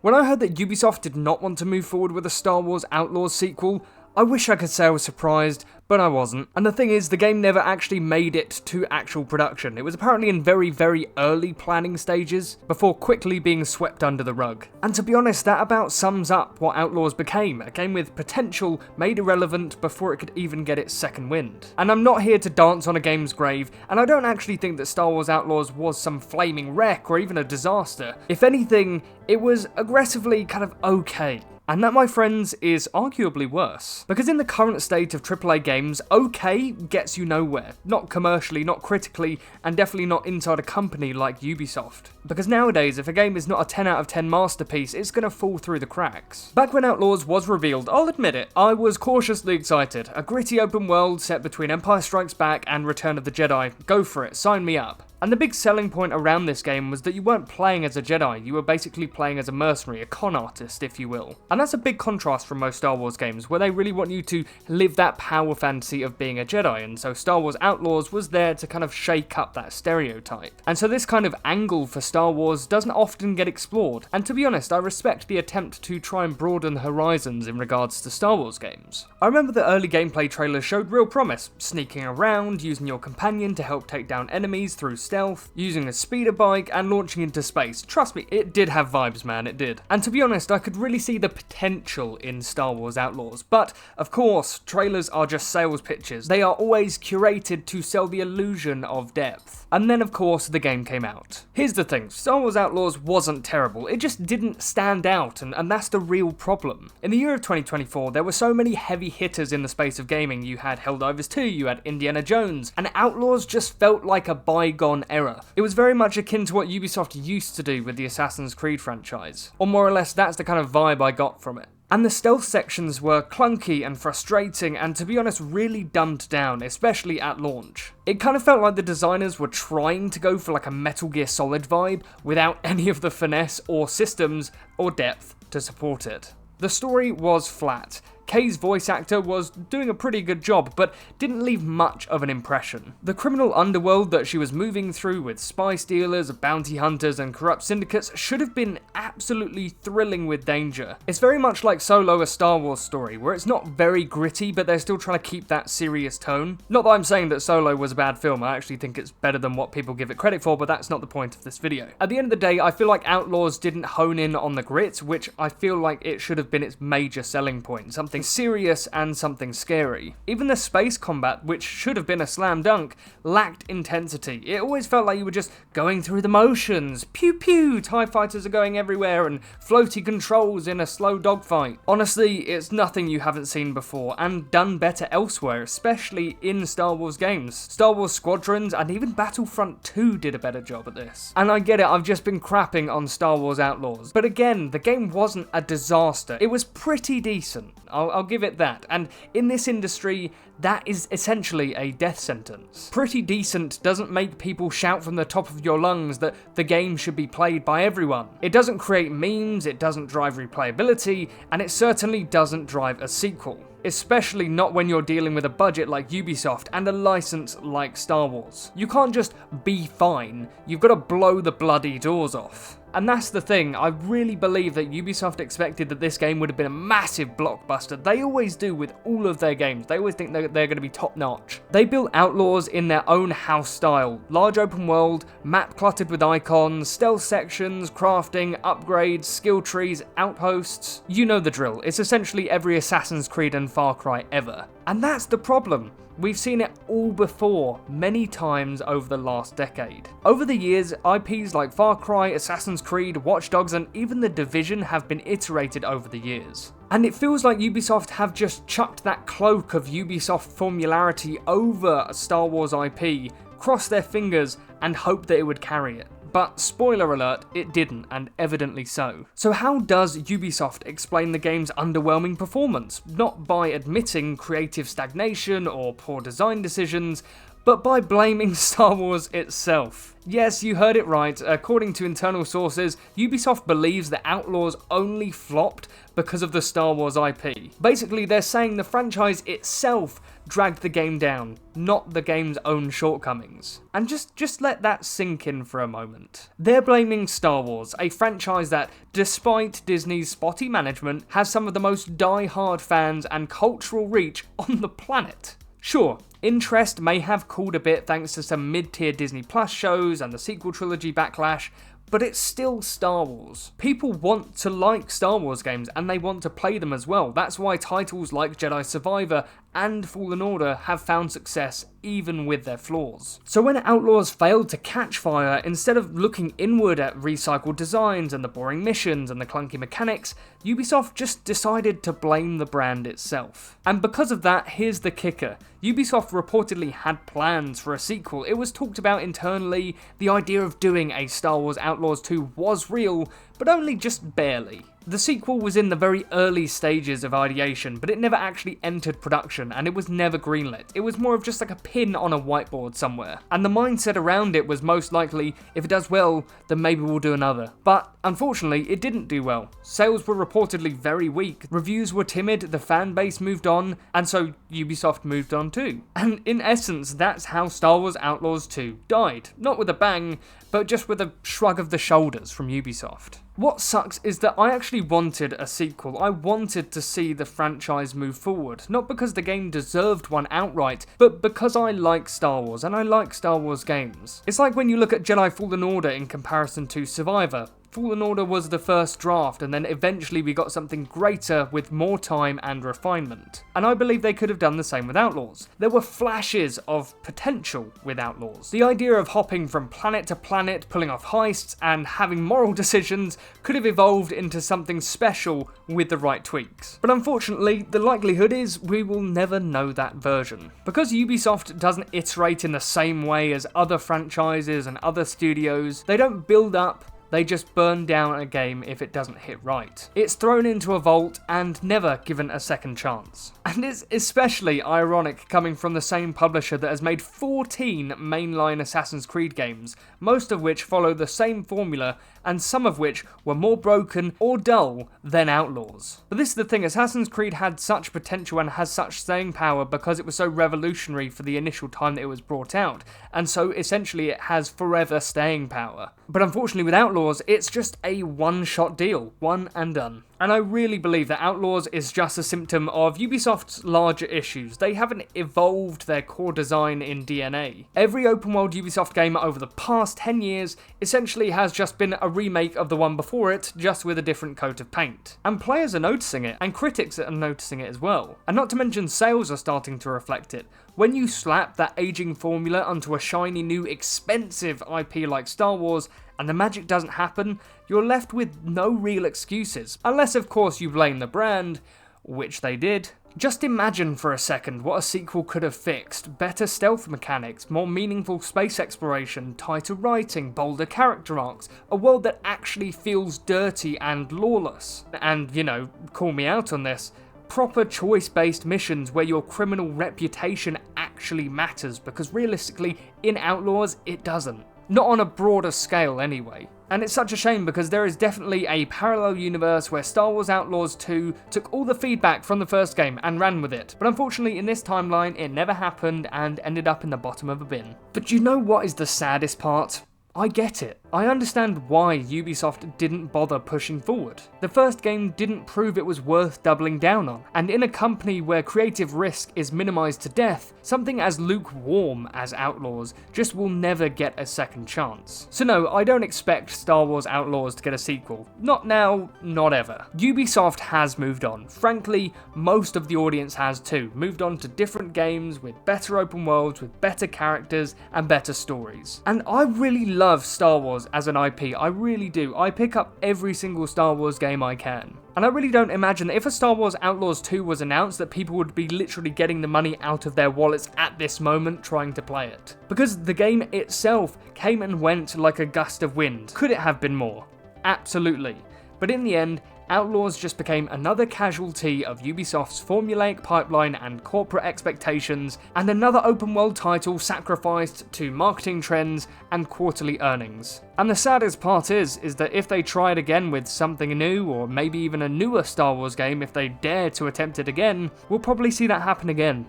When I heard that Ubisoft did not want to move forward with a Star Wars Outlaws sequel, I wish I could say I was surprised, but I wasn't. And the thing is, the game never actually made it to actual production. It was apparently in very, very early planning stages, before quickly being swept under the rug. And to be honest, that about sums up what Outlaws became, a game with potential made irrelevant before it could even get its second wind. And I'm not here to dance on a game's grave, and I don't actually think that Star Wars Outlaws was some flaming wreck or even a disaster. If anything, it was aggressively kind of okay. And that, my friends, is arguably worse. Because in the current state of AAA games, okay gets you nowhere. Not commercially, not critically, and definitely not inside a company like Ubisoft. Because nowadays, if a game is not a 10 out of 10 masterpiece, it's gonna fall through the cracks. Back when Outlaws was revealed, I'll admit it, I was cautiously excited. A gritty open world set between Empire Strikes Back and Return of the Jedi. Go for it, sign me up. And the big selling point around this game was that you weren't playing as a Jedi, you were basically playing as a mercenary, a con artist, if you will. And that's a big contrast from most Star Wars games, where they really want you to live that power fantasy of being a Jedi, and so Star Wars Outlaws was there to kind of shake up that stereotype. And so this kind of angle for Star Wars doesn't often get explored, and to be honest, I respect the attempt to try and broaden the horizons in regards to Star Wars games. I remember the early gameplay trailers showed real promise, sneaking around, using your companion to help take down enemies through stealth, using a speeder bike, and launching into space. Trust me, it did have vibes, man, it did. And to be honest, I could really see the potential in Star Wars Outlaws, but of course, trailers are just sales pitches. They are always curated to sell the illusion of depth. And then of course, the game came out. Here's the thing, Star Wars Outlaws wasn't terrible, it just didn't stand out, and that's the real problem. In the year of 2024, there were so many heavy hitters in the space of gaming. You had Helldivers 2, you had Indiana Jones, and Outlaws just felt like a bygone era. It was very much akin to what Ubisoft used to do with the Assassin's Creed franchise. Or more or less, that's the kind of vibe I got from it. And the stealth sections were clunky and frustrating and, to be honest, really dumbed down, especially at launch. It kind of felt like the designers were trying to go for like a Metal Gear Solid vibe without any of the finesse or systems or depth to support it. The story was flat. Kay's voice actor was doing a pretty good job, but didn't leave much of an impression. The criminal underworld that she was moving through with spy stealers, bounty hunters, and corrupt syndicates should have been absolutely thrilling with danger. It's very much like Solo, a Star Wars story, where it's not very gritty, but they're still trying to keep that serious tone. Not that I'm saying that Solo was a bad film, I actually think it's better than what people give it credit for, but that's not the point of this video. At the end of the day, I feel like Outlaws didn't hone in on the grit, which I feel like it should have been its major selling point, something serious and something scary. Even the space combat, which should have been a slam dunk, lacked intensity. It always felt like you were just going through the motions. Pew pew, TIE fighters are going everywhere and floaty controls in a slow dogfight. Honestly, it's nothing you haven't seen before and done better elsewhere, especially in Star Wars games. Star Wars Squadrons and even Battlefront 2 did a better job at this. And I get it, I've just been crapping on Star Wars Outlaws. But again, the game wasn't a disaster. It was pretty decent. I'll give it that, and in this industry, that is essentially a death sentence. Pretty decent doesn't make people shout from the top of your lungs that the game should be played by everyone. It doesn't create memes, it doesn't drive replayability, and it certainly doesn't drive a sequel. Especially not when you're dealing with a budget like Ubisoft and a license like Star Wars. You can't just be fine, you've got to blow the bloody doors off. And that's the thing, I really believe that Ubisoft expected that this game would have been a massive blockbuster. They always do with all of their games. They always think they're going to be top notch. They built Outlaws in their own house style. Large open world, map cluttered with icons, stealth sections, crafting, upgrades, skill trees, outposts. You know the drill. It's essentially every Assassin's Creed and Far Cry ever. And that's the problem. We've seen it all before, many times over the last decade. Over the years, IPs like Far Cry, Assassin's Creed, Watch Dogs, and even The Division have been iterated over the years. And it feels like Ubisoft have just chucked that cloak of Ubisoft formularity over a Star Wars IP, crossed their fingers, and hoped that it would carry it. But spoiler alert, it didn't, and evidently so. So how does Ubisoft explain the game's underwhelming performance? Not by admitting creative stagnation or poor design decisions, but by blaming Star Wars itself. Yes, you heard it right. According to internal sources, Ubisoft believes that Outlaws only flopped because of the Star Wars IP. Basically, they're saying the franchise itself dragged the game down, not the game's own shortcomings. And just let that sink in for a moment. They're blaming Star Wars, a franchise that, despite Disney's spotty management, has some of the most die-hard fans and cultural reach on the planet. Sure, interest may have cooled a bit thanks to some mid-tier Disney Plus shows and the sequel trilogy backlash, but it's still Star Wars. People want to like Star Wars games and they want to play them as well. That's why titles like Jedi Survivor and Fallen Order have found success even with their flaws. So when Outlaws failed to catch fire, instead of looking inward at recycled designs and the boring missions and the clunky mechanics, Ubisoft just decided to blame the brand itself. And because of that, here's the kicker. Ubisoft reportedly had plans for a sequel. It was talked about internally. The idea of doing a Star Wars Outlaws 2 was real, but only just barely. The sequel was in the very early stages of ideation, but it never actually entered production, and it was never greenlit. It was more of just like a pin on a whiteboard somewhere. And the mindset around it was most likely, if it does well, then maybe we'll do another. But unfortunately, it didn't do well. Sales were reportedly very weak, reviews were timid, the fan base moved on, and so Ubisoft moved on too. And in essence, that's how Star Wars Outlaws 2 died. Not with a bang, but just with a shrug of the shoulders from Ubisoft. What sucks is that I actually wanted a sequel. I wanted to see the franchise move forward, not because the game deserved one outright, but because I like Star Wars, and I like Star Wars games. It's like when you look at Jedi Fallen Order in comparison to Survivor. Fallen Order was the first draft, and then eventually we got something greater with more time and refinement. And I believe they could have done the same with Outlaws. There were flashes of potential with Outlaws. The idea of hopping from planet to planet, pulling off heists, and having moral decisions could have evolved into something special with the right tweaks. But unfortunately, the likelihood is we will never know that version. Because Ubisoft doesn't iterate in the same way as other franchises and other studios, they don't build up, they just burn down a game if it doesn't hit right. It's thrown into a vault and never given a second chance. And it's especially ironic coming from the same publisher that has made 14 mainline Assassin's Creed games, most of which follow the same formula and some of which were more broken or dull than Outlaws. But this is the thing, Assassin's Creed had such potential and has such staying power because it was so revolutionary for the initial time that it was brought out, and so essentially it has forever staying power. But unfortunately with Outlaws, it's just a one-shot deal, one and done. And I really believe that Outlaws is just a symptom of Ubisoft's larger issues. They haven't evolved their core design in DNA. Every open world Ubisoft game over the past 10 years essentially has just been a remake of the one before it, just with a different coat of paint. And players are noticing it, and critics are noticing it as well. And not to mention sales are starting to reflect it. When you slap that aging formula onto a shiny new expensive IP like Star Wars, and the magic doesn't happen, you're left with no real excuses. Unless of course you blame the brand, which they did. Just imagine for a second what a sequel could have fixed. Better stealth mechanics, more meaningful space exploration, tighter writing, bolder character arcs, a world that actually feels dirty and lawless. And, you know, call me out on this, proper choice-based missions where your criminal reputation actually matters, because realistically, in Outlaws, it doesn't. Not on a broader scale anyway. And it's such a shame because there is definitely a parallel universe where Star Wars Outlaws 2 took all the feedback from the first game and ran with it. But unfortunately in this timeline it never happened and ended up in the bottom of a bin. But you know what is the saddest part? I get it. I understand why Ubisoft didn't bother pushing forward. The first game didn't prove it was worth doubling down on, and in a company where creative risk is minimized to death, something as lukewarm as Outlaws just will never get a second chance. So no, I don't expect Star Wars Outlaws to get a sequel. Not now, not ever. Ubisoft has moved on. Frankly, most of the audience has too. Moved on to different games with better open worlds, with better characters, and better stories. And I really love Star Wars as an IP, I really do. I pick up every single Star Wars game I can. And I really don't imagine that if a Star Wars Outlaws 2 was announced that people would be literally getting the money out of their wallets at this moment trying to play it. Because the game itself came and went like a gust of wind. Could it have been more? Absolutely. But in the end, Outlaws just became another casualty of Ubisoft's formulaic pipeline and corporate expectations, and another open world title sacrificed to marketing trends and quarterly earnings. And the saddest part is that if they tried again with something new, or maybe even a newer Star Wars game if they dare to attempt it again, we'll probably see that happen again.